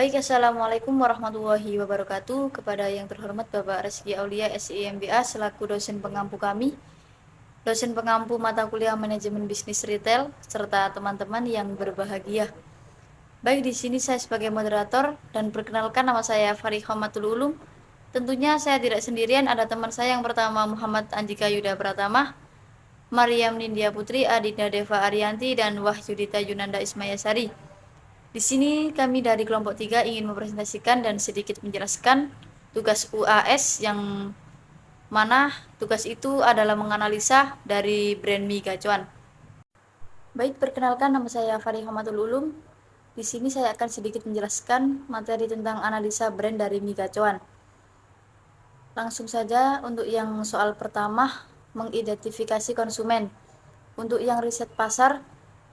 Baik, Assalamualaikum warahmatullahi wabarakatuh. Kepada yang terhormat Bapak Reski Aulia SIMBA selaku dosen pengampu kami, dosen pengampu mata kuliah manajemen bisnis retail, serta teman-teman yang berbahagia. Baik, di sini saya sebagai moderator dan perkenalkan, nama saya Farihomatul Ulum. Tentunya saya tidak sendirian, ada teman saya yang pertama Muhammad Anjika Yuda Pratama, Mariam Nindya Putri, Adinda Deva Arianti, dan Wahyudita Yunanda Ismayasari. Di sini kami dari kelompok 3 ingin mempresentasikan dan sedikit menjelaskan tugas UAS yang mana tugas itu adalah menganalisa dari brand mie gacuan. Baik, perkenalkan, nama saya Farihomatul Ulum. Di sini saya akan sedikit menjelaskan materi tentang analisa brand dari mie gacuan. Langsung saja untuk yang soal pertama, mengidentifikasi konsumen. Untuk yang riset pasar,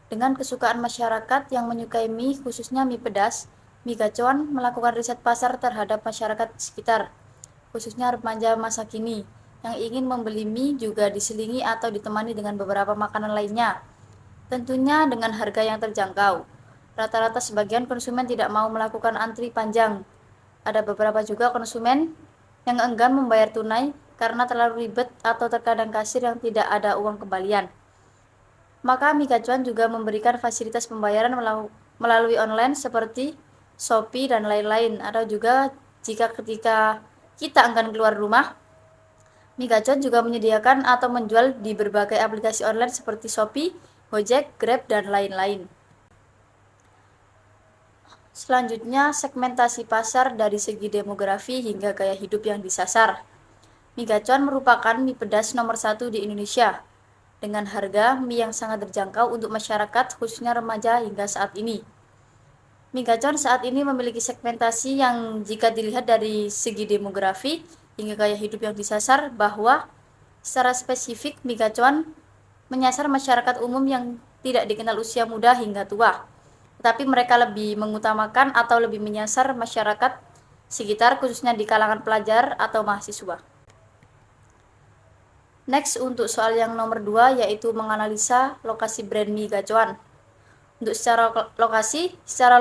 dengan kesukaan masyarakat yang menyukai mie, khususnya mie pedas, mie gacuan melakukan riset pasar terhadap masyarakat sekitar, khususnya remaja masa kini, yang ingin membeli mie juga diselingi atau ditemani dengan beberapa makanan lainnya, tentunya dengan harga yang terjangkau. Rata-rata sebagian konsumen tidak mau melakukan antri panjang. Ada beberapa juga konsumen yang enggan membayar tunai karena terlalu ribet atau terkadang kasir yang tidak ada uang kembalian. Maka mie gacuan juga memberikan fasilitas pembayaran melalui online seperti Shopee dan lain-lain. Atau juga jika ketika kita enggan keluar rumah, mie gacuan juga menyediakan atau menjual di berbagai aplikasi online seperti Shopee, Gojek, Grab, dan lain-lain. Selanjutnya, segmentasi pasar dari segi demografi hingga gaya hidup yang disasar. Mie gacuan merupakan mie pedas nomor 1 di Indonesia, dengan harga mie yang sangat terjangkau untuk masyarakat, khususnya remaja hingga saat ini. Mie gacuan saat ini memiliki segmentasi yang jika dilihat dari segi demografi hingga gaya hidup yang disasar, bahwa secara spesifik mie gacuan menyasar masyarakat umum yang tidak dikenal usia muda hingga tua, tetapi mereka lebih mengutamakan atau lebih menyasar masyarakat sekitar, khususnya di kalangan pelajar atau mahasiswa. Next, untuk soal yang nomor 2, yaitu menganalisa lokasi brand mie gacuan. Untuk secara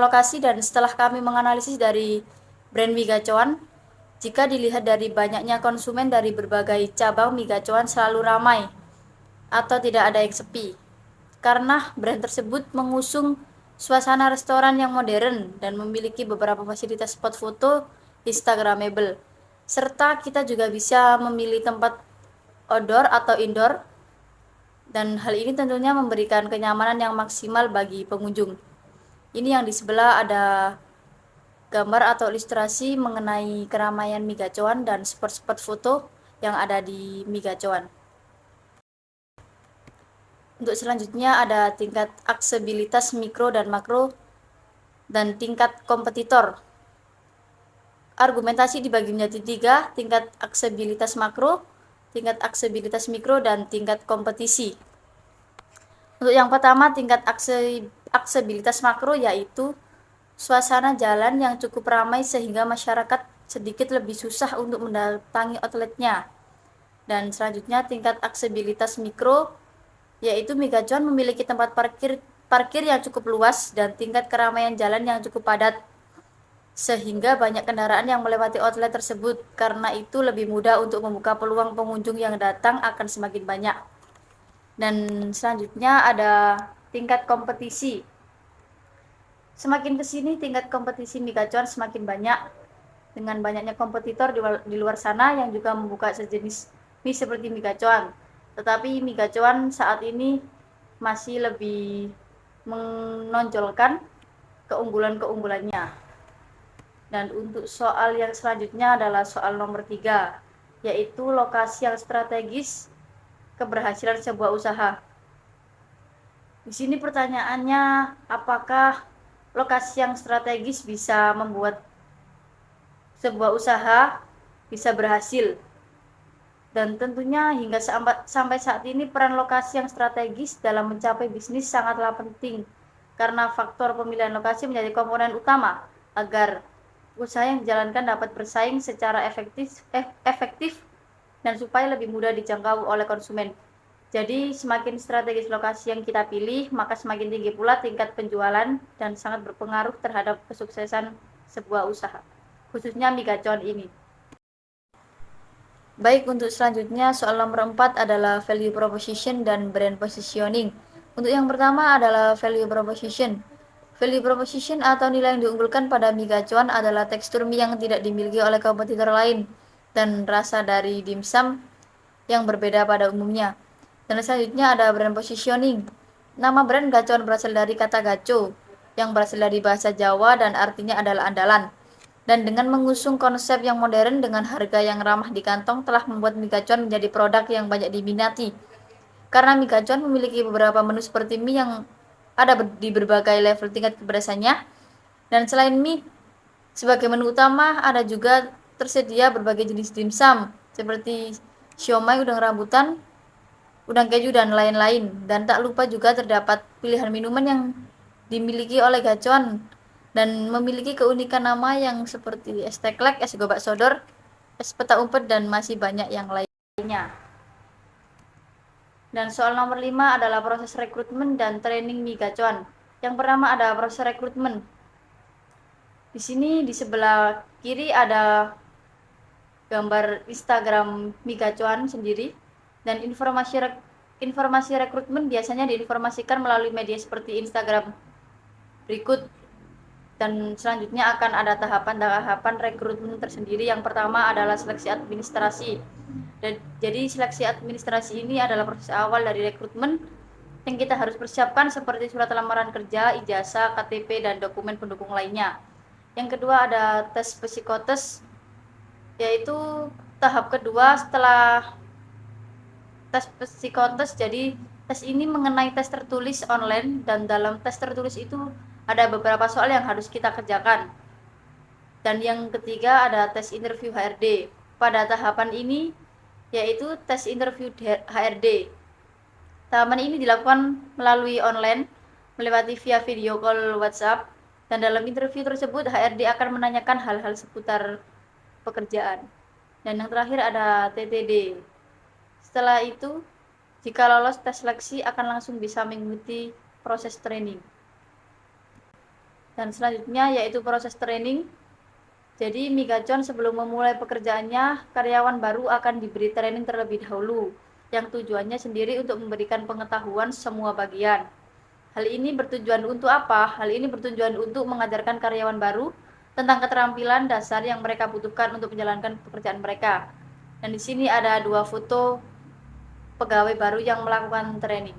lokasi dan setelah kami menganalisis dari brand mie gacuan, jika dilihat dari banyaknya konsumen dari berbagai cabang mie gacuan selalu ramai atau tidak ada yang sepi, karena brand tersebut mengusung suasana restoran yang modern dan memiliki beberapa fasilitas spot foto Instagramable, serta kita juga bisa memilih tempat outdoor atau indoor, dan hal ini tentunya memberikan kenyamanan yang maksimal bagi pengunjung. Ini yang di sebelah ada gambar atau ilustrasi mengenai keramaian mie gacuan dan spot-spot foto yang ada di mie gacuan. Untuk selanjutnya ada tingkat aksesibilitas mikro dan makro dan tingkat kompetitor. Argumentasi dibagi menjadi 3, tingkat aksesibilitas makro, tingkat aksesibilitas mikro, dan tingkat kompetisi. Untuk yang pertama, tingkat aksesibilitas makro, yaitu suasana jalan yang cukup ramai sehingga masyarakat sedikit lebih susah untuk mendatangi outletnya. Dan selanjutnya tingkat aksesibilitas mikro, yaitu mie gacuan memiliki tempat parkir yang cukup luas dan tingkat keramaian jalan yang cukup padat, sehingga banyak kendaraan yang melewati outlet tersebut. Karena itu lebih mudah untuk membuka peluang pengunjung yang datang akan semakin banyak. Dan selanjutnya ada tingkat kompetisi. Semakin kesini tingkat kompetisi mie gacuan semakin banyak, dengan banyaknya kompetitor di luar sana yang juga membuka sejenis mie seperti mie gacuan. Tetapi mie gacuan saat ini masih lebih menonjolkan keunggulan-keunggulannya. Dan untuk soal yang selanjutnya adalah soal nomor 3, yaitu lokasi yang strategis keberhasilan sebuah usaha. Di sini pertanyaannya, apakah lokasi yang strategis bisa membuat sebuah usaha bisa berhasil? Dan tentunya hingga sampai saat ini peran lokasi yang strategis dalam mencapai bisnis sangatlah penting, karena faktor pemilihan lokasi menjadi komponen utama agar usaha yang dijalankan dapat bersaing secara efektif dan supaya lebih mudah dijangkau oleh konsumen. Jadi semakin strategis lokasi yang kita pilih, maka semakin tinggi pula tingkat penjualan dan sangat berpengaruh terhadap kesuksesan sebuah usaha, khususnya mie gacor ini. Baik, untuk selanjutnya soal nomor 4 adalah value proposition dan brand positioning. Untuk yang pertama adalah value proposition. Value proposition atau nilai yang diunggulkan pada mie gacuan adalah tekstur mie yang tidak dimiliki oleh kompetitor lain dan rasa dari dimsum yang berbeda pada umumnya. Dan selanjutnya ada brand positioning. Nama brand gacuan berasal dari kata gaco yang berasal dari bahasa Jawa dan artinya adalah andalan. Dan dengan mengusung konsep yang modern dengan harga yang ramah di kantong telah membuat mie gacuan menjadi produk yang banyak diminati. Karena mie gacuan memiliki beberapa menu seperti mie yang ada di berbagai level tingkat kepedasannya. Dan selain mie sebagai menu utama, ada juga tersedia berbagai jenis dimsum seperti siomay, udang rambutan, udang keju, dan lain-lain. Dan tak lupa juga terdapat pilihan minuman yang dimiliki oleh gacuan dan memiliki keunikan nama yang seperti es teklek, es gobak sodor, es peta umpet, dan masih banyak yang lainnya. Dan soal nomor 5 adalah proses rekrutmen dan training mie gacuan. Yang pertama ada proses rekrutmen. Di sini di sebelah kiri ada gambar Instagram mie gacuan sendiri, dan informasi rekrutmen biasanya diinformasikan melalui media seperti Instagram berikut. Dan selanjutnya akan ada tahapan-tahapan rekrutmen tersendiri. Yang pertama adalah seleksi administrasi. Jadi seleksi administrasi ini adalah proses awal dari rekrutmen yang kita harus persiapkan seperti surat lamaran kerja, ijazah, KTP, dan dokumen pendukung lainnya. Yang kedua ada tes psikotes, yaitu tahap kedua setelah tes psikotes. Jadi tes ini mengenai tes tertulis online, dan dalam tes tertulis itu ada beberapa soal yang harus kita kerjakan. Dan yang ketiga ada tes interview HRD. Pada tahapan ini yaitu tes interview HRD. Tahapan ini dilakukan melalui online, melewati via video call WhatsApp, dan dalam interview tersebut HRD akan menanyakan hal-hal seputar pekerjaan. Dan yang terakhir ada TTD. Setelah itu, jika lolos tes seleksi akan langsung bisa mengikuti proses training. Dan selanjutnya yaitu proses training. Jadi mie gacuan sebelum memulai pekerjaannya, karyawan baru akan diberi training terlebih dahulu, yang tujuannya sendiri untuk memberikan pengetahuan semua bagian. Hal ini bertujuan untuk apa? Hal ini bertujuan untuk mengajarkan karyawan baru tentang keterampilan dasar yang mereka butuhkan untuk menjalankan pekerjaan mereka. Dan di sini ada 2 foto pegawai baru yang melakukan training.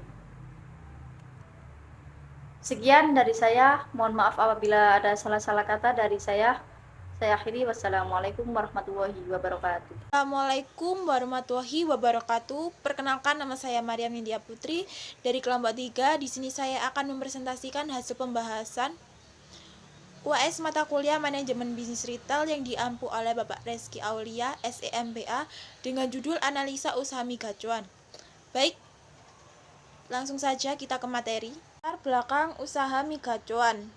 Sekian dari saya, mohon maaf apabila ada salah-salah kata dari saya. Saya akhiri, wassalamualaikum warahmatullahi wabarakatuh. Assalamualaikum warahmatullahi wabarakatuh. Perkenalkan, nama saya Maryam Nindya Putri dari kelompok 3. Di sini saya akan mempresentasikan hasil pembahasan UAS mata kuliah Manajemen Bisnis Retail yang diampu oleh Bapak Reski Aulia, SEMBA, dengan judul Analisa Usaha Mie Gacuan. Baik, langsung saja kita ke materi. Latar belakang usaha mie gacuan.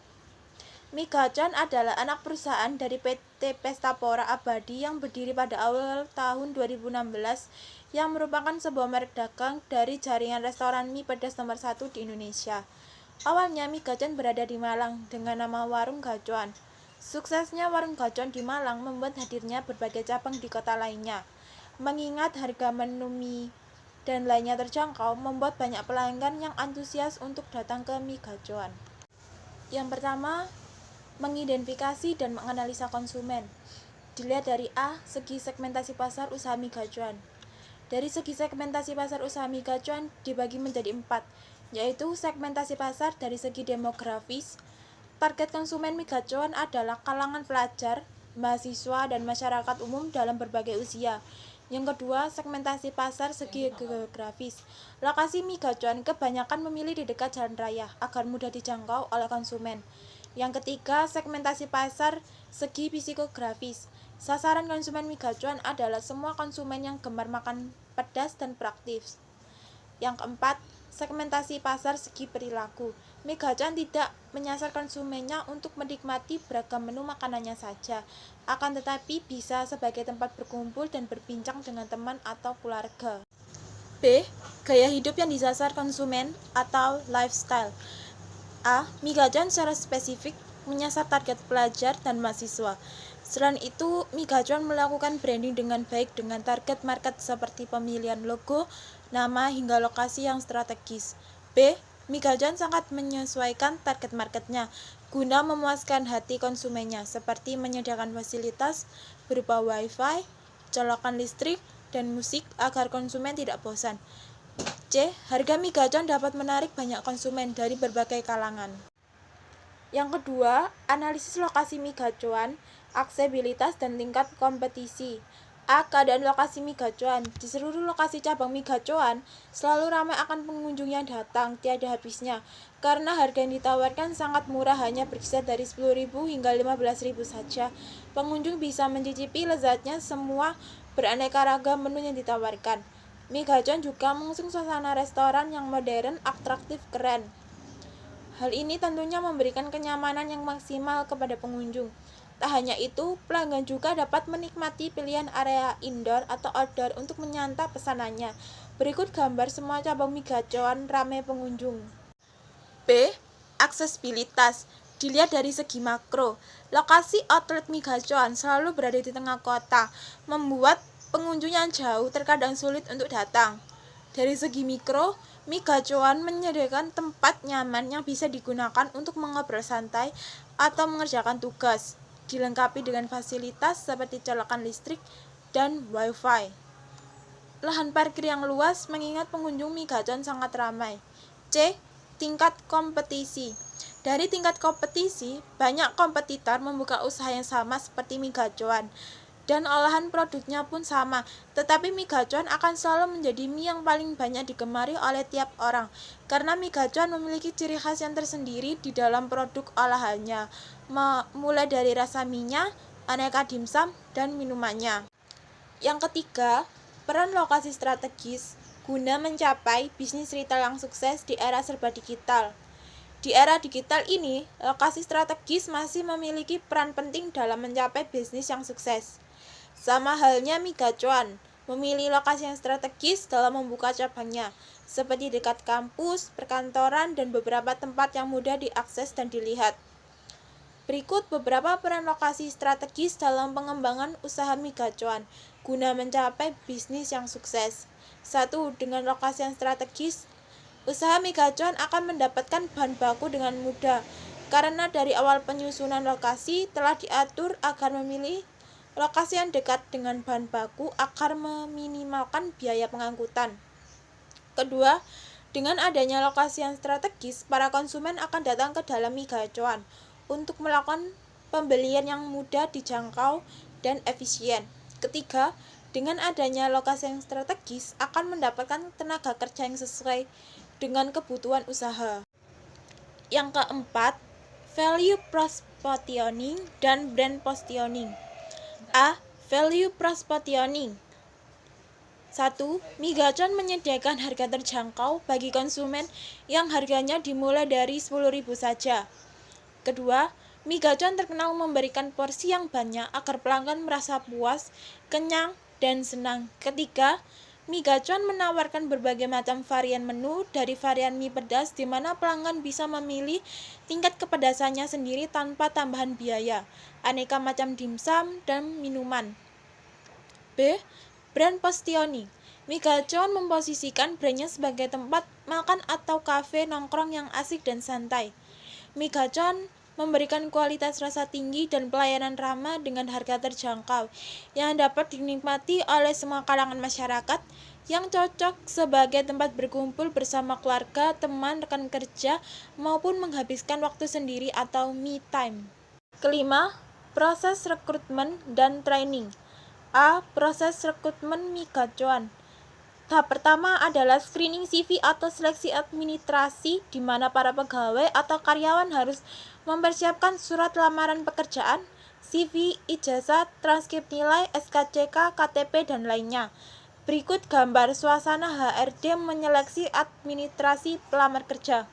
Mie gacuan adalah anak perusahaan dari PT Pestapora Abadi yang berdiri pada awal tahun 2016, yang merupakan sebuah merek dagang dari jaringan restoran mie pedas nomor 1 di Indonesia. Awalnya mie gacuan berada di Malang dengan nama Warung Gacuan. Suksesnya Warung Gacuan di Malang membuat hadirnya berbagai cabang di kota lainnya. Mengingat harga menu mie dan lainnya terjangkau, membuat banyak pelanggan yang antusias untuk datang ke mie gacuan. Yang pertama, mengidentifikasi dan menganalisa konsumen. Dilihat dari A, segi segmentasi pasar usaha mie gacuan. Dari segi segmentasi pasar usaha mie gacuan dibagi menjadi 4, yaitu segmentasi pasar dari segi demografis. Target konsumen mie gacuan adalah kalangan pelajar, mahasiswa, dan masyarakat umum dalam berbagai usia. Yang kedua, segmentasi pasar segi geografis. Lokasi mie gacuan kebanyakan memilih di dekat jalan raya agar mudah dijangkau oleh konsumen. Yang ketiga, segmentasi pasar segi psikografis. Sasaran konsumen mie gacuan adalah semua konsumen yang gemar makan pedas dan praktis. Yang keempat, segmentasi pasar segi perilaku. Mie gacuan tidak menyasar konsumennya untuk menikmati beragam menu makanannya saja, akan tetapi bisa sebagai tempat berkumpul dan berbincang dengan teman atau keluarga. B. Gaya hidup yang disasar konsumen atau lifestyle. A. Mie gacuan secara spesifik menyasar target pelajar dan mahasiswa. Selain itu, Mi Gacuan melakukan branding dengan baik dengan target market seperti pemilihan logo, nama, hingga lokasi yang strategis. B. Mi Gacuan sangat menyesuaikan target marketnya guna memuaskan hati konsumennya, seperti menyediakan fasilitas berupa wifi, colokan listrik, dan musik agar konsumen tidak bosan. C. Harga Mi Gacuan dapat menarik banyak konsumen dari berbagai kalangan. Yang kedua, analisis lokasi Mi Gacuan, aksesibilitas dan tingkat kompetisi. A. Keadaan lokasi Mi Gacuan. Di seluruh lokasi cabang Mi Gacuan selalu ramai akan pengunjung yang datang tiada habisnya, karena harga yang ditawarkan sangat murah, hanya berkisar dari 10.000 hingga 15.000 saja. Pengunjung bisa mencicipi lezatnya semua beraneka ragam menu yang ditawarkan. Mi Gacuan juga mengusung suasana restoran yang modern, atraktif, keren. Hal ini tentunya memberikan kenyamanan yang maksimal kepada pengunjung. Tak hanya itu, pelanggan juga dapat menikmati pilihan area indoor atau outdoor untuk menyantap pesanannya. Berikut gambar semua cabang Mi Gacuan ramai pengunjung. B. Aksesibilitas. Dilihat dari segi makro, lokasi outlet Mi Gacuan selalu berada di tengah kota, membuat pengunjung yang jauh terkadang sulit untuk datang. Dari segi mikro, Mi Gacuan menyediakan tempat nyaman yang bisa digunakan untuk mengobrol santai atau mengerjakan tugas, dilengkapi dengan fasilitas seperti colokan listrik dan wifi. Lahan parkir yang luas mengingat pengunjung Mi Gacuan sangat ramai. C. Tingkat kompetisi. Dari tingkat kompetisi, banyak kompetitor membuka usaha yang sama seperti Mi Gacuan, dan olahan produknya pun sama, tetapi Mi Gacuan akan selalu menjadi mie yang paling banyak digemari oleh tiap orang, karena Mi Gacuan memiliki ciri khas yang tersendiri di dalam produk olahannya, mulai dari rasa mie-nya, aneka dimsum, dan minumannya. Yang ketiga, peran lokasi strategis guna mencapai bisnis retail yang sukses di era serba digital. Di era digital ini, lokasi strategis masih memiliki peran penting dalam mencapai bisnis yang sukses. Sama halnya Mi Gacuan, memilih lokasi yang strategis dalam membuka cabangnya, seperti dekat kampus, perkantoran, dan beberapa tempat yang mudah diakses dan dilihat. Berikut beberapa peran lokasi strategis dalam pengembangan usaha Mi Gacuan guna mencapai bisnis yang sukses. 1. Dengan lokasi yang strategis, usaha Mi Gacuan akan mendapatkan bahan baku dengan mudah, karena dari awal penyusunan lokasi telah diatur agar memilih lokasi yang dekat dengan bahan baku agar meminimalkan biaya pengangkutan. Kedua, dengan adanya lokasi yang strategis, para konsumen akan datang ke dalam Mi Gacuan untuk melakukan pembelian yang mudah, dijangkau, dan efisien. Ketiga, dengan adanya lokasi yang strategis akan mendapatkan tenaga kerja yang sesuai dengan kebutuhan usaha. Yang keempat, value positioning dan brand positioning. A. Value positioning. 1. Mi Gacuan menyediakan harga terjangkau bagi konsumen yang harganya dimulai dari 10.000 saja. Kedua, Mi Gacuan terkenal memberikan porsi yang banyak agar pelanggan merasa puas, kenyang, dan senang. Ketiga, Mi Gacuan menawarkan berbagai macam varian menu, dari varian mie pedas di mana pelanggan bisa memilih tingkat kepedasannya sendiri tanpa tambahan biaya, aneka macam dimsum dan minuman. B. Brand positioning. Mi Gacuan memposisikan brandnya sebagai tempat makan atau kafe nongkrong yang asik dan santai. Mi Gacuan memberikan kualitas rasa tinggi dan pelayanan ramah dengan harga terjangkau yang dapat dinikmati oleh semua kalangan masyarakat, yang cocok sebagai tempat berkumpul bersama keluarga, teman, rekan kerja, maupun menghabiskan waktu sendiri atau me time. Kelima, proses rekrutmen dan training. A. Proses rekrutmen Mi Gacuan. Tahap pertama adalah screening CV atau seleksi administrasi, di mana para pegawai atau karyawan harus mempersiapkan surat lamaran pekerjaan, CV, ijazah, transkrip nilai, SKCK, KTP, dan lainnya. Berikut gambar suasana HRD menyeleksi administrasi pelamar kerja.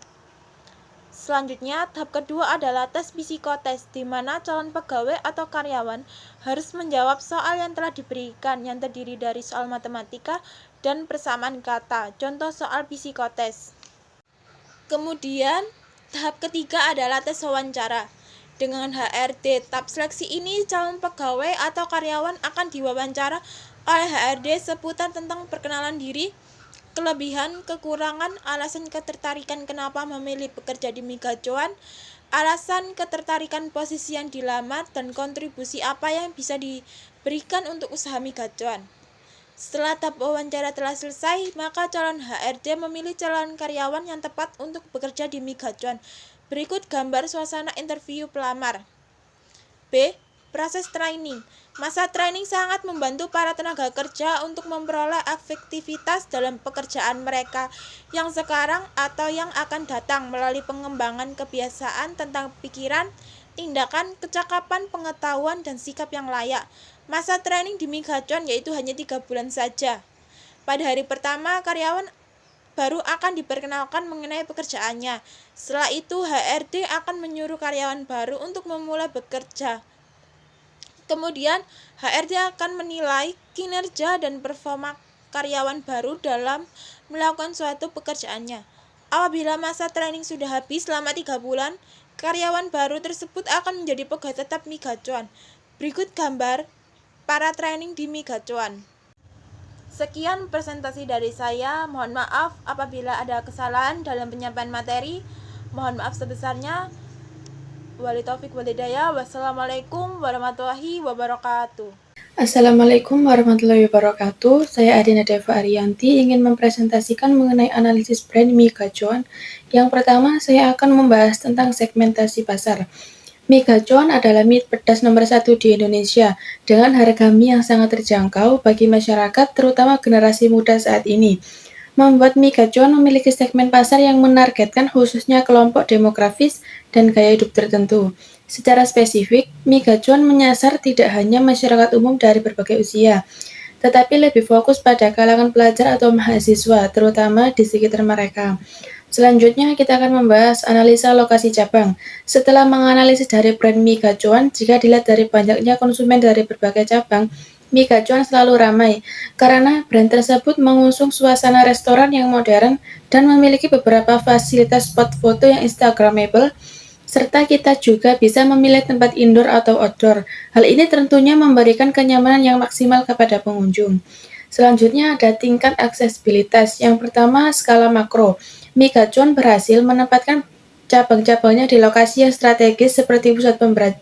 Selanjutnya, tahap kedua adalah tes psikotes, di mana calon pegawai atau karyawan harus menjawab soal yang telah diberikan, yang terdiri dari soal matematika dan persamaan kata. Contoh soal psikotes. Kemudian, tahap ketiga adalah tes wawancara, dengan HRD. Tahap seleksi ini calon pegawai atau karyawan akan diwawancara oleh HRD seputar tentang perkenalan diri, kelebihan, kekurangan, alasan ketertarikan kenapa memilih bekerja di Migacuan, alasan ketertarikan posisi yang dilamar, dan kontribusi apa yang bisa diberikan untuk usaha Migacuan. Setelah tahap wawancara telah selesai, maka calon HRD memilih calon karyawan yang tepat untuk bekerja di Migacuan. Berikut gambar suasana interview pelamar. B. Proses training. Masa training sangat membantu para tenaga kerja untuk memperoleh efektivitas dalam pekerjaan mereka yang sekarang atau yang akan datang melalui pengembangan kebiasaan tentang pikiran, tindakan, kecakapan, pengetahuan, dan sikap yang layak. Masa training di Migacuan yaitu hanya 3 bulan saja. Pada hari pertama, karyawan baru akan diperkenalkan mengenai pekerjaannya. Setelah itu, HRD akan menyuruh karyawan baru untuk memulai bekerja. Kemudian, HRD akan menilai kinerja dan performa karyawan baru dalam melakukan suatu pekerjaannya. Apabila masa training sudah habis selama 3 bulan, karyawan baru tersebut akan menjadi pegawai tetap Migacuan. Berikut gambar para training di Migacuan. Sekian presentasi dari saya. Mohon maaf apabila ada kesalahan dalam penyampaian materi. Mohon maaf sebesarnya. Wali taufik wal hidayah. Wassalamualaikum warahmatullahi wabarakatuh. Assalamualaikum warahmatullahi wabarakatuh. Saya Adina Deva Ariyanti ingin mempresentasikan mengenai analisis brand Migacuan. Yang pertama, saya akan membahas tentang segmentasi pasar. Migacuan adalah mie pedas nomor 1 di Indonesia dengan harga mie yang sangat terjangkau bagi masyarakat, terutama generasi muda saat ini. Membuat Migacuan memiliki segmen pasar yang menargetkan khususnya kelompok demografis dan gaya hidup tertentu. Secara spesifik, Migacuan menyasar tidak hanya masyarakat umum dari berbagai usia, tetapi lebih fokus pada kalangan pelajar atau mahasiswa, terutama di sekitar mereka. Selanjutnya, kita akan membahas analisa lokasi cabang. Setelah menganalisis dari brand Migacuan, jika dilihat dari banyaknya konsumen dari berbagai cabang, Migacuan selalu ramai, karena brand tersebut mengusung suasana restoran yang modern dan memiliki beberapa fasilitas spot foto yang instagramable, serta kita juga bisa memilih tempat indoor atau outdoor. Hal ini tentunya memberikan kenyamanan yang maksimal kepada pengunjung. Selanjutnya ada tingkat aksesibilitas. Yang pertama, skala makro. Migacuan berhasil menempatkan cabang-cabangnya di lokasi yang strategis seperti pusat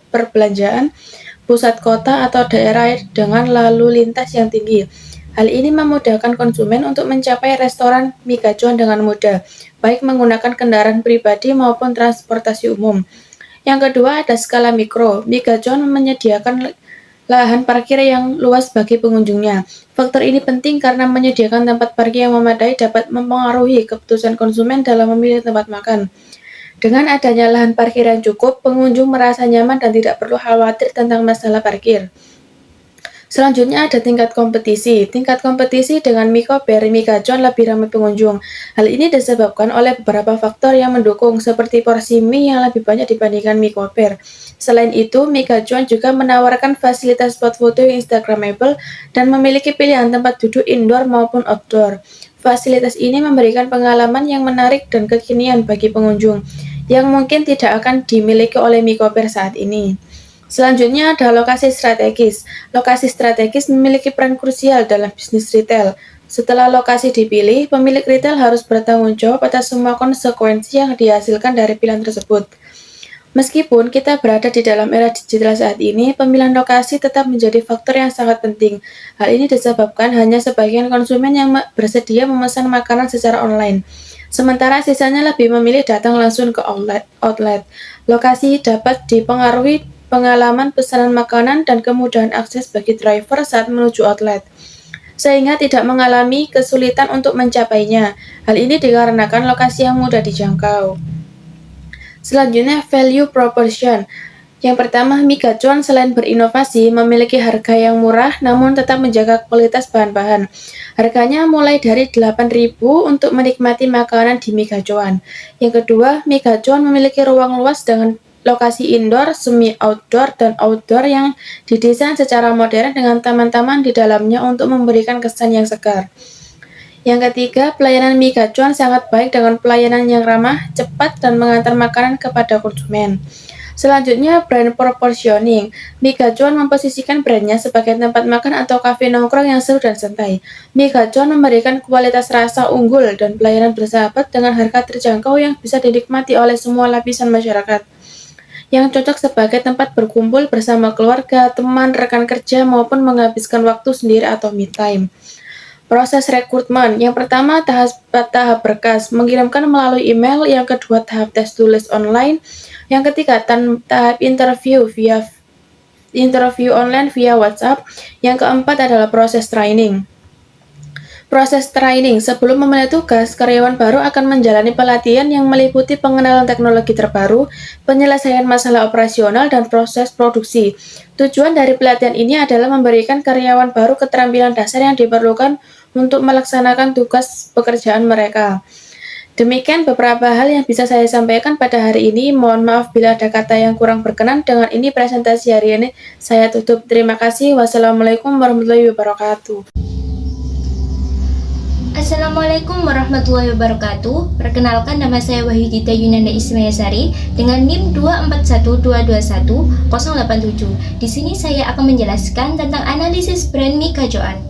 perbelanjaan, pusat kota, atau daerah dengan lalu lintas yang tinggi. Hal ini memudahkan konsumen untuk mencapai restoran Migacuan dengan mudah, baik menggunakan kendaraan pribadi maupun transportasi umum. Yang kedua ada skala mikro. Migacuan menyediakan lahan parkir yang luas bagi pengunjungnya. Faktor ini penting karena menyediakan tempat parkir yang memadai dapat mempengaruhi keputusan konsumen dalam memilih tempat makan. Dengan adanya lahan parkir yang cukup, pengunjung merasa nyaman dan tidak perlu khawatir tentang masalah parkir. Selanjutnya ada tingkat kompetisi. Tingkat kompetisi dengan mie koper Migacuan lebih ramai pengunjung. Hal ini disebabkan oleh beberapa faktor yang mendukung, seperti porsi mie yang lebih banyak dibandingkan mie koper. Selain itu, Migacuan juga menawarkan fasilitas spot foto yang instagramable dan memiliki pilihan tempat duduk indoor maupun outdoor. Fasilitas ini memberikan pengalaman yang menarik dan kekinian bagi pengunjung, yang mungkin tidak akan dimiliki oleh mie koper saat ini. Selanjutnya ada lokasi strategis. Lokasi strategis memiliki peran krusial dalam bisnis retail. Setelah lokasi dipilih, pemilik retail harus bertanggung jawab atas semua konsekuensi yang dihasilkan dari pilihan tersebut. Meskipun kita berada di dalam era digital saat ini, pemilihan lokasi tetap menjadi faktor yang sangat penting. Hal ini disebabkan hanya sebagian konsumen yang bersedia memesan makanan secara online. Sementara sisanya lebih memilih datang langsung ke outlet. Lokasi dapat dipengaruhi pengalaman pesanan makanan dan kemudahan akses bagi driver saat menuju outlet, sehingga tidak mengalami kesulitan untuk mencapainya. Hal ini dikarenakan lokasi yang mudah dijangkau. Selanjutnya, value proposition. Yang pertama, Migacuan selain berinovasi, memiliki harga yang murah namun tetap menjaga kualitas bahan-bahan. Harganya mulai dari 8.000 untuk menikmati makanan di Migacuan. Yang kedua, Migacuan memiliki ruang luas dengan lokasi indoor, semi-outdoor, dan outdoor yang didesain secara modern dengan taman-taman di dalamnya untuk memberikan kesan yang segar. Yang ketiga, pelayanan Migacuan sangat baik dengan pelayanan yang ramah, cepat, dan mengantar makanan kepada konsumen. Selanjutnya, brand proportioning. Mie Gacuan memposisikan brandnya sebagai tempat makan atau kafe nongkrong yang seru dan santai. Mie Gacuan memberikan kualitas rasa unggul dan pelayanan bersahabat dengan harga terjangkau yang bisa dinikmati oleh semua lapisan masyarakat, yang cocok sebagai tempat berkumpul bersama keluarga, teman, rekan kerja, maupun menghabiskan waktu sendiri atau me time. Proses rekrutmen. Yang pertama, tahap berkas, mengirimkan melalui email. Yang kedua, tahap tes tulis online. Yang ketiga, tahap interview online via WhatsApp. Yang keempat adalah proses training. Proses training. Sebelum memenuhi tugas, karyawan baru akan menjalani pelatihan yang meliputi pengenalan teknologi terbaru, penyelesaian masalah operasional, dan proses produksi. Tujuan dari pelatihan ini adalah memberikan karyawan baru keterampilan dasar yang diperlukan untuk melaksanakan tugas pekerjaan mereka. Demikian beberapa hal yang bisa saya sampaikan pada hari ini. Mohon maaf bila ada kata yang kurang berkenan. Dengan ini presentasi hari ini saya tutup. Terima kasih. Wassalamualaikum warahmatullahi wabarakatuh. Assalamualaikum warahmatullahi wabarakatuh. Perkenalkan, nama saya Wahyudita Yunanda Ismayasari dengan NIM 241221-087. Di sini saya akan menjelaskan tentang analisis brand Mie Gacoan.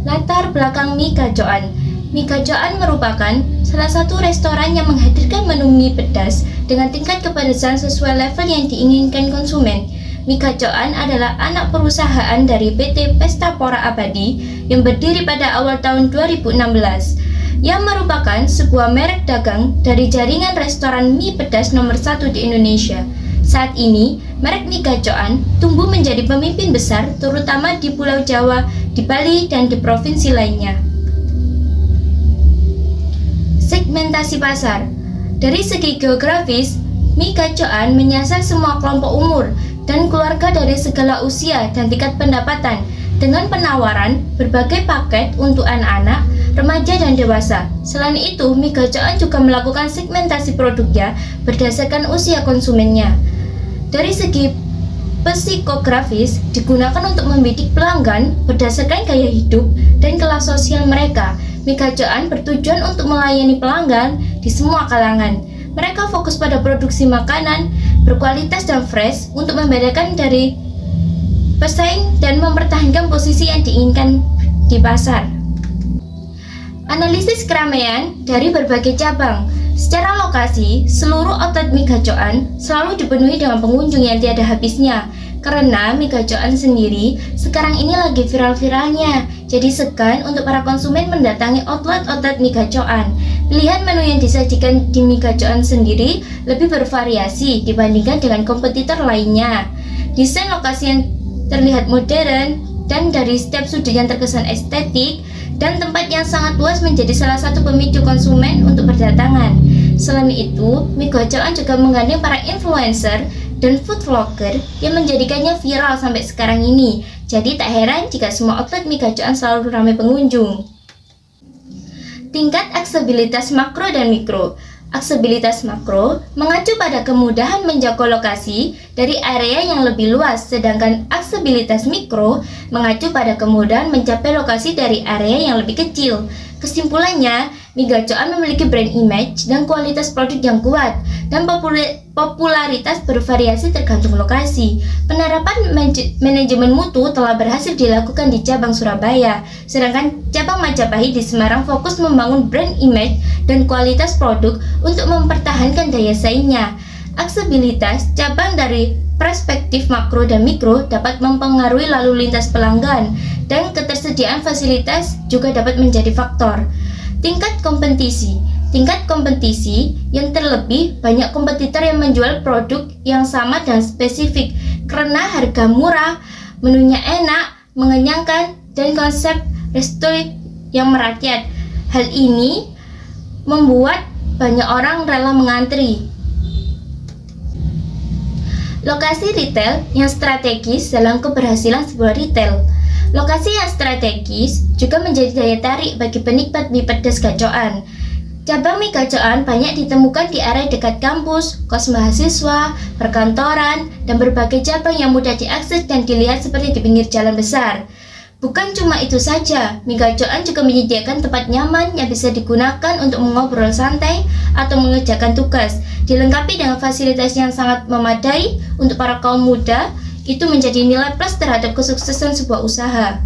Latar belakang Mie Gacoan. Mie Gacoan merupakan salah satu restoran yang menghadirkan menu mie pedas dengan tingkat kepedasan sesuai level yang diinginkan konsumen. Mie Gacoan adalah anak perusahaan dari PT Pesta Pora Abadi yang berdiri pada awal tahun 2016, yang merupakan sebuah merek dagang dari jaringan restoran mie pedas nomor 1 di Indonesia. Saat ini, merek Mie Gacoan tumbuh menjadi pemimpin besar terutama di Pulau Jawa, di Bali, dan di provinsi lainnya. Segmentasi pasar. Dari segi geografis, Mie Gacoan menyasar semua kelompok umur dan keluarga dari segala usia dan tingkat pendapatan dengan penawaran berbagai paket untuk anak-anak, remaja, dan dewasa. Selain itu, Mie Gacoan juga melakukan segmentasi produknya berdasarkan usia konsumennya. Dari segi psikografis, digunakan untuk membidik pelanggan berdasarkan gaya hidup dan kelas sosial mereka. Mie Gacoan bertujuan untuk melayani pelanggan di semua kalangan. Mereka fokus pada produksi makanan berkualitas dan fresh untuk membedakan dari pesaing dan mempertahankan posisi yang diinginkan di pasar. Analisis keramaian dari berbagai cabang. Secara lokasi, seluruh outlet Mie Gacoan selalu dipenuhi dengan pengunjung yang tiada habisnya. Karena Mie Gacoan sendiri sekarang ini lagi viral-viralnya, jadi segan untuk para konsumen mendatangi outlet-outlet Mie Gacoan. Pilihan menu yang disajikan di Mie Gacoan sendiri lebih bervariasi dibandingkan dengan kompetitor lainnya. Desain lokasi yang terlihat modern dan dari setiap sudut yang terkesan estetik, dan tempat yang sangat luas menjadi salah satu pemicu konsumen untuk berdatangan. Selain itu, Mie Gacoan juga menggandeng para influencer dan food vlogger yang menjadikannya viral sampai sekarang ini. Jadi tak heran jika semua outlet Mie Gacoan selalu ramai pengunjung. Tingkat aksesibilitas makro dan mikro. Aksesibilitas makro mengacu pada kemudahan menjangkau lokasi dari area yang lebih luas, sedangkan aksesibilitas mikro mengacu pada kemudahan mencapai lokasi dari area yang lebih kecil. Kesimpulannya, Mie Gacoan memiliki brand image dan kualitas produk yang kuat, dan popularitas bervariasi tergantung lokasi. Penerapan manajemen mutu telah berhasil dilakukan di cabang Surabaya, sedangkan cabang Majapahit di Semarang fokus membangun brand image dan kualitas produk untuk mempertahankan daya saingnya. Aksesibilitas cabang dari perspektif makro dan mikro dapat mempengaruhi lalu lintas pelanggan, dan ketersediaan fasilitas juga dapat menjadi faktor. Tingkat kompetisi. Tingkat kompetisi yang terlebih banyak kompetitor yang menjual produk yang sama dan spesifik karena harga murah, menunya enak, mengenyangkan, dan konsep resto yang merakyat. Hal ini membuat banyak orang rela mengantri. Lokasi retail yang strategis dalam keberhasilan sebuah retail. Lokasi yang strategis juga menjadi daya tarik bagi penikmat mie pedas Gacoan. Cabang Mie Gacoan banyak ditemukan di area dekat kampus, kos mahasiswa, perkantoran, dan berbagai cabang yang mudah diakses dan dilihat seperti di pinggir jalan besar. Bukan cuma itu saja, mie gacoan juga menyediakan tempat nyaman yang bisa digunakan untuk mengobrol santai atau mengerjakan tugas. Dilengkapi dengan fasilitas yang sangat memadai untuk para kaum muda, itu menjadi nilai plus terhadap kesuksesan sebuah usaha.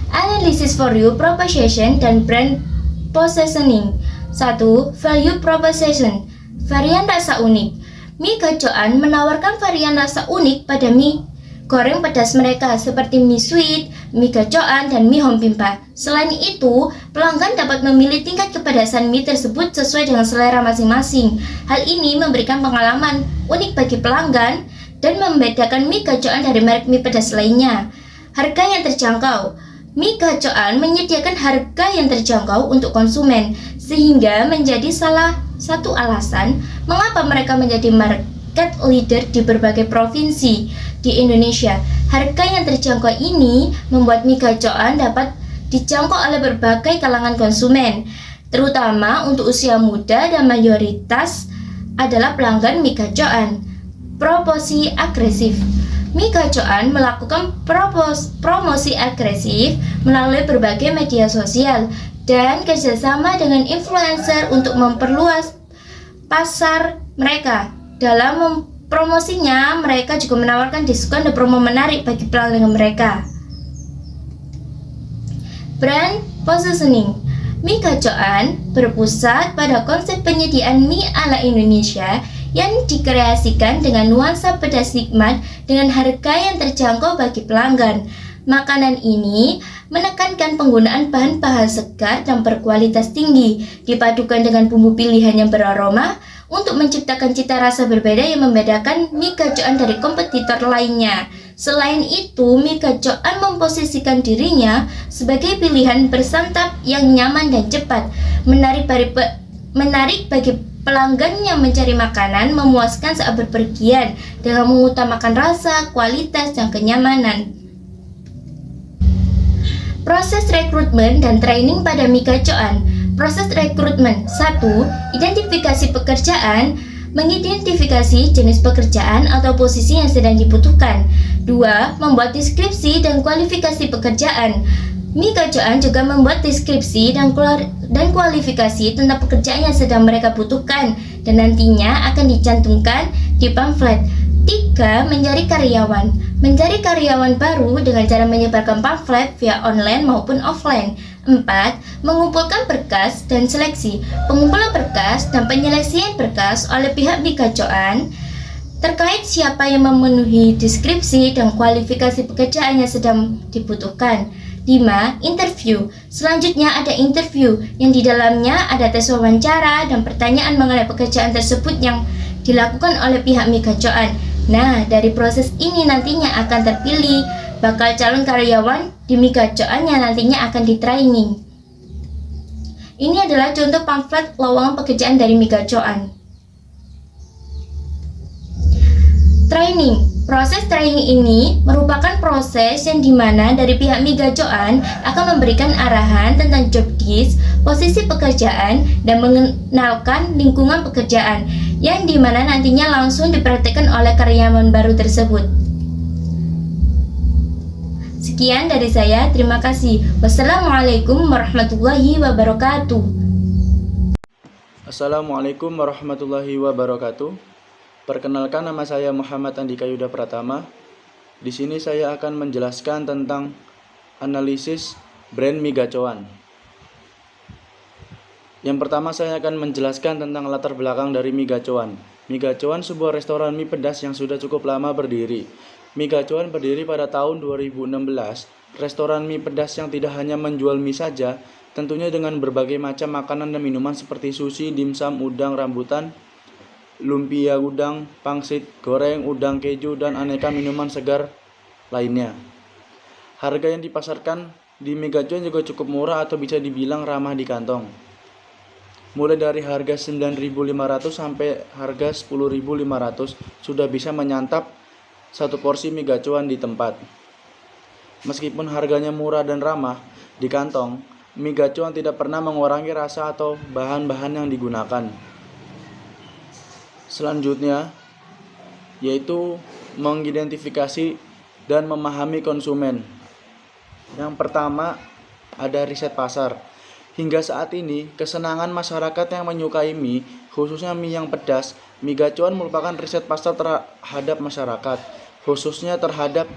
Analysis value proposition dan brand positioning. 1. Value proposition. Varian rasa unik. Mie gacoan menawarkan varian rasa unik pada mie goreng pedas mereka seperti mie sweet, mie gacoan, dan mie home pimpa. Selain itu, pelanggan dapat memilih tingkat kepedasan mie tersebut sesuai dengan selera masing-masing. Hal ini memberikan pengalaman unik bagi pelanggan dan membedakan mie gacoan dari merek mie pedas lainnya. Harga yang terjangkau. Mie gacoan menyediakan harga yang terjangkau untuk konsumen, sehingga menjadi salah satu alasan mengapa mereka menjadi market leader di berbagai provinsi di Indonesia. Harga yang terjangkau ini membuat mie gacoan dapat dijangkau oleh berbagai kalangan konsumen, terutama untuk usia muda dan mayoritas adalah pelanggan mie gacoan. Promosi agresif. Mie gacoan melakukan promosi agresif melalui berbagai media sosial dan kerjasama dengan influencer untuk memperluas pasar mereka. Dalam promosinya, mereka juga menawarkan diskon dan promo menarik bagi pelanggan mereka. Brand positioning. Mie gacoan berpusat pada konsep penyediaan mie ala Indonesia yang dikreasikan dengan nuansa pedas nikmat dengan harga yang terjangkau bagi pelanggan. Makanan ini menekankan penggunaan bahan-bahan segar dan berkualitas tinggi, dipadukan dengan bumbu pilihan yang beraroma untuk menciptakan cita rasa berbeda yang membedakan mie gacoan dari kompetitor lainnya. Selain itu, mie gacoan memposisikan dirinya sebagai pilihan bersantap yang nyaman dan cepat, menarik bagi pelanggan yang mencari makanan memuaskan saat bepergian dengan mengutamakan rasa, kualitas, dan kenyamanan. Proses rekrutmen dan training pada mie gacoan. Proses rekrutmen. 1. Identifikasi pekerjaan. Mengidentifikasi jenis pekerjaan atau posisi yang sedang dibutuhkan. 2. Membuat deskripsi dan kualifikasi pekerjaan. Mie gacoan juga membuat deskripsi dan kualifikasi tentang pekerjaan yang sedang mereka butuhkan dan nantinya akan dicantumkan di pamflet. 3. Mencari karyawan. Mencari karyawan baru dengan cara menyebarkan pamflet via online maupun offline. 4. Mengumpulkan berkas dan seleksi. Pengumpulan berkas dan penyeleksian berkas oleh pihak mie gacoan terkait siapa yang memenuhi deskripsi dan kualifikasi pekerjaan yang sedang dibutuhkan. 5. Interview. Selanjutnya ada interview yang di dalamnya ada tes wawancara dan pertanyaan mengenai pekerjaan tersebut yang dilakukan oleh pihak mie gacoan. Nah, dari proses ini nantinya akan terpilih bakal calon karyawan di mie gacoan yang nantinya akan di-training. Ini adalah contoh pamflet lowongan pekerjaan dari mie gacoan. Training. Proses training ini merupakan proses yang dimana dari pihak mie gacoan akan memberikan arahan tentang job desk, posisi pekerjaan, dan mengenalkan lingkungan pekerjaan yang dimana nantinya langsung dipraktikkan oleh karyawan baru tersebut. Sekian dari saya, terima kasih. Wassalamualaikum warahmatullahi wabarakatuh. Assalamualaikum warahmatullahi wabarakatuh. Perkenalkan, nama saya Muhammad Andika Yuda Pratama. Di sini saya akan menjelaskan tentang analisis brand mie gacoan. Yang pertama saya akan menjelaskan tentang latar belakang dari mie gacoan. Mie gacoan sebuah restoran mie pedas yang sudah cukup lama berdiri. Mie gacoan berdiri pada tahun 2016. Restoran mie pedas yang tidak hanya menjual mie saja, tentunya dengan berbagai macam makanan dan minuman seperti sushi, dimsum, udang rambutan, lumpia udang, pangsit, goreng, udang keju, dan aneka minuman segar lainnya. Harga yang dipasarkan di mie gacoan juga cukup murah atau bisa dibilang ramah di kantong. Mulai dari harga 9.500 sampai harga 10.500 sudah bisa menyantap satu porsi mie gacoan di tempat. Meskipun harganya murah dan ramah di kantong, mie gacoan tidak pernah mengurangi rasa atau bahan-bahan yang digunakan. Selanjutnya, yaitu mengidentifikasi dan memahami konsumen. Yang pertama, ada riset pasar. Hingga saat ini, kesenangan masyarakat yang menyukai mie, khususnya mie yang pedas, mie gacuan merupakan riset pasar terhadap masyarakat, khususnya terhadap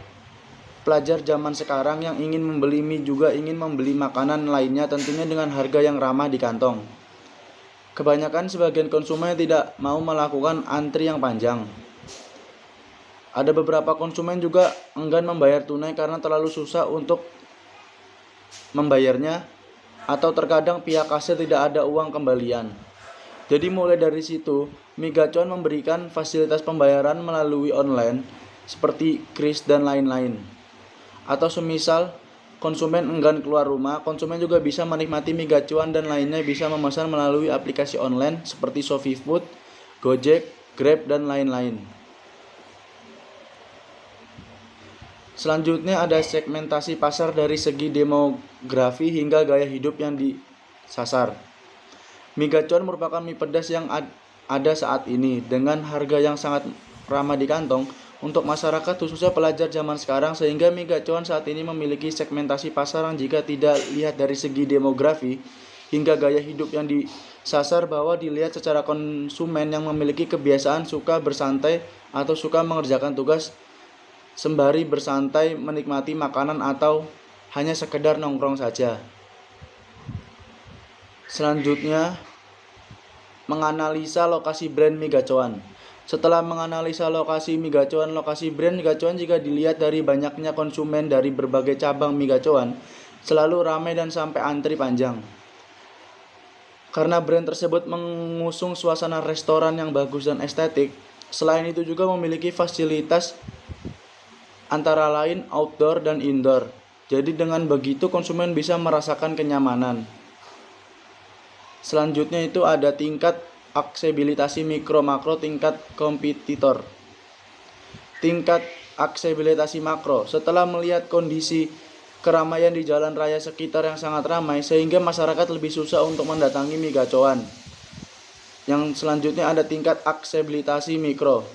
pelajar zaman sekarang yang ingin membeli mie juga ingin membeli makanan lainnya tentunya dengan harga yang ramah di kantong. Kebanyakan sebagian konsumen tidak mau melakukan antri yang panjang. Ada beberapa konsumen juga enggan membayar tunai karena terlalu susah untuk membayarnya atau terkadang pihak kasir tidak ada uang kembalian. Jadi mulai dari situ, mie gacuan memberikan fasilitas pembayaran melalui online seperti kris dan lain-lain. Atau semisal konsumen enggan keluar rumah, konsumen juga bisa menikmati mie gacuan dan lainnya bisa memesan melalui aplikasi online seperti Shopee Food, Gojek, Grab, dan lain-lain. Selanjutnya ada segmentasi pasar dari segi demografi hingga gaya hidup yang disasar. Mie gacuan merupakan mie pedas yang ada saat ini dengan harga yang sangat ramah di kantong untuk masyarakat khususnya pelajar zaman sekarang, sehingga mie gacuan saat ini memiliki segmentasi pasar yang jika tidak lihat dari segi demografi hingga gaya hidup yang disasar bahwa dilihat secara konsumen yang memiliki kebiasaan suka bersantai atau suka mengerjakan tugas sembari bersantai menikmati makanan atau hanya sekedar nongkrong saja. Selanjutnya, menganalisa lokasi brand mie gacuan. Setelah menganalisa lokasi mie gacuan, lokasi brand mie gacuan jika dilihat dari banyaknya konsumen dari berbagai cabang mie gacuan, selalu ramai dan sampai antri panjang. Karena brand tersebut mengusung suasana restoran yang bagus dan estetik, selain itu juga memiliki fasilitas antara lain outdoor dan indoor. Jadi dengan begitu konsumen bisa merasakan kenyamanan. Selanjutnya itu ada tingkat aksesibilitas mikro makro tingkat kompetitor. Tingkat aksesibilitas makro, setelah melihat kondisi keramaian di jalan raya sekitar yang sangat ramai sehingga masyarakat lebih susah untuk mendatangi mie gacuan. Yang selanjutnya ada tingkat aksesibilitas mikro.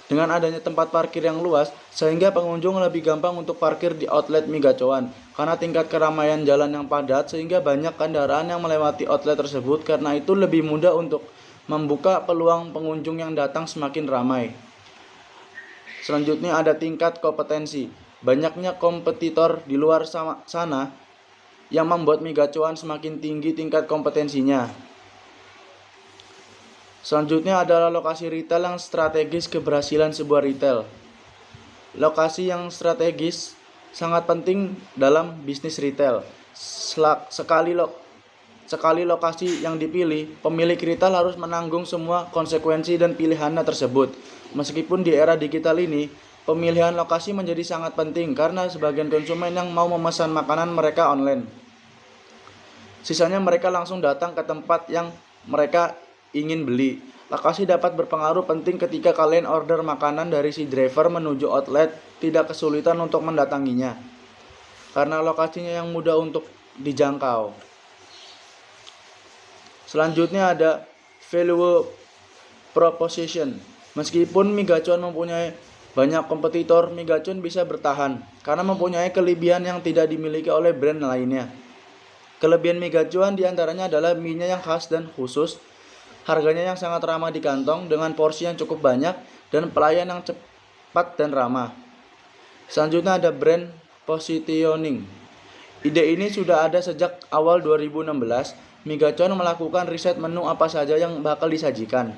Dengan adanya tempat parkir yang luas, sehingga pengunjung lebih gampang untuk parkir di outlet mie gacuan. Karena tingkat keramaian jalan yang padat, sehingga banyak kendaraan yang melewati outlet tersebut. Karena itu lebih mudah untuk membuka peluang pengunjung yang datang semakin ramai. Selanjutnya ada tingkat kompetensi. Banyaknya kompetitor di luar sana yang membuat mie gacuan semakin tinggi tingkat kompetensinya. Selanjutnya adalah lokasi retail yang strategis keberhasilan sebuah retail. Lokasi yang strategis sangat penting dalam bisnis retail. Sekali lokasi yang dipilih, pemilik retail harus menanggung semua konsekuensi dan pilihannya tersebut. Meskipun di era digital ini, pemilihan lokasi menjadi sangat penting karena sebagian konsumen yang mau memesan makanan mereka online. Sisanya mereka langsung datang ke tempat yang mereka ingin beli. Lokasi dapat berpengaruh penting ketika kalian order makanan dari si driver menuju outlet, tidak kesulitan untuk mendatanginya karena lokasinya yang mudah untuk dijangkau. Selanjutnya ada value proposition. Meskipun mie gacuan mempunyai banyak kompetitor, mie gacuan bisa bertahan karena mempunyai kelebihan yang tidak dimiliki oleh brand lainnya. Kelebihan mie gacuan diantaranya adalah mie-nya yang khas dan khusus, harganya yang sangat ramah di kantong dengan porsi yang cukup banyak dan pelayan yang cepat dan ramah. Selanjutnya ada brand positioning. Ide ini sudah ada sejak awal 2016. Mie gacuan melakukan riset menu apa saja yang bakal disajikan,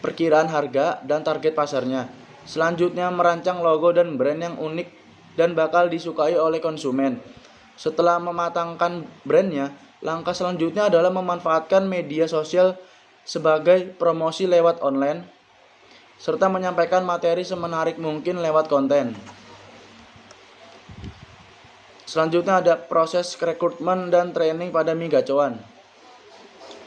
perkiraan harga dan target pasarnya. Selanjutnya merancang logo dan brand yang unik dan bakal disukai oleh konsumen. Setelah mematangkan brandnya, langkah selanjutnya adalah memanfaatkan media sosial sebagai promosi lewat online, serta menyampaikan materi semenarik mungkin lewat konten. Selanjutnya ada proses rekrutmen dan training pada mie gacuan.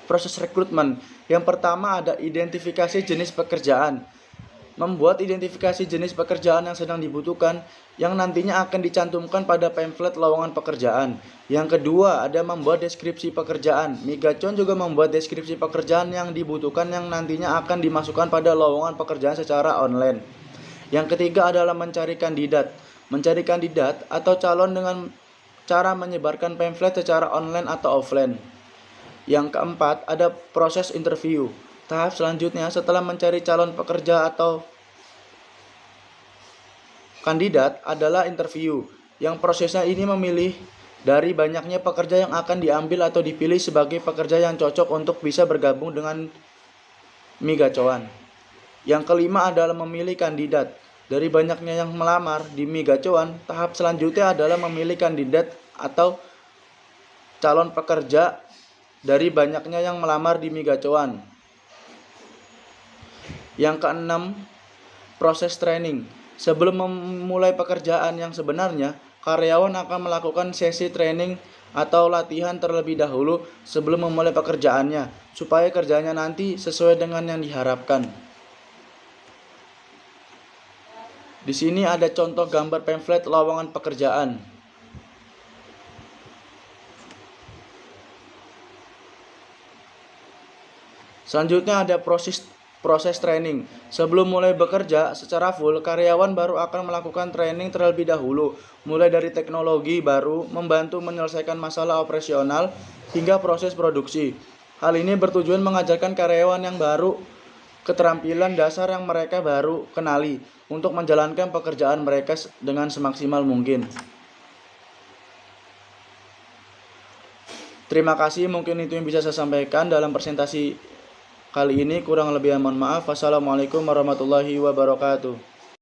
Proses rekrutmen, yang pertama ada identifikasi jenis pekerjaan. Membuat identifikasi jenis pekerjaan yang sedang dibutuhkan yang nantinya akan dicantumkan pada pamflet lowongan pekerjaan. Yang kedua ada membuat deskripsi pekerjaan. Mie gacuan juga membuat deskripsi pekerjaan yang dibutuhkan yang nantinya akan dimasukkan pada lowongan pekerjaan secara online. Yang ketiga adalah mencari kandidat. Mencari kandidat atau calon dengan cara menyebarkan pamflet secara online atau offline. Yang keempat, ada proses interview. Tahap selanjutnya setelah mencari calon pekerja atau kandidat adalah interview, yang prosesnya ini memilih dari banyaknya pekerja yang akan diambil atau dipilih sebagai pekerja yang cocok untuk bisa bergabung dengan Mi Gacoan. Yang kelima adalah memilih kandidat. Dari banyaknya yang melamar di Mi Gacoan, tahap selanjutnya adalah memilih kandidat atau calon pekerja dari banyaknya yang melamar di Mi Gacoan. Yang keenam, proses training. Sebelum memulai pekerjaan yang sebenarnya, karyawan akan melakukan sesi training atau latihan terlebih dahulu sebelum memulai pekerjaannya, supaya kerjanya nanti sesuai dengan yang diharapkan. Di sini ada contoh gambar pamflet lowongan pekerjaan. Selanjutnya ada proses training. Sebelum mulai bekerja secara full, karyawan baru akan melakukan training terlebih dahulu, mulai dari teknologi baru, membantu menyelesaikan masalah operasional, hingga proses produksi. Hal ini bertujuan mengajarkan karyawan yang baru keterampilan dasar yang mereka baru kenali untuk menjalankan pekerjaan mereka dengan semaksimal mungkin. Terima kasih, mungkin itu yang bisa saya sampaikan dalam presentasi kali ini. Kurang lebih mohon maaf. Wassalamualaikum warahmatullahi wabarakatuh.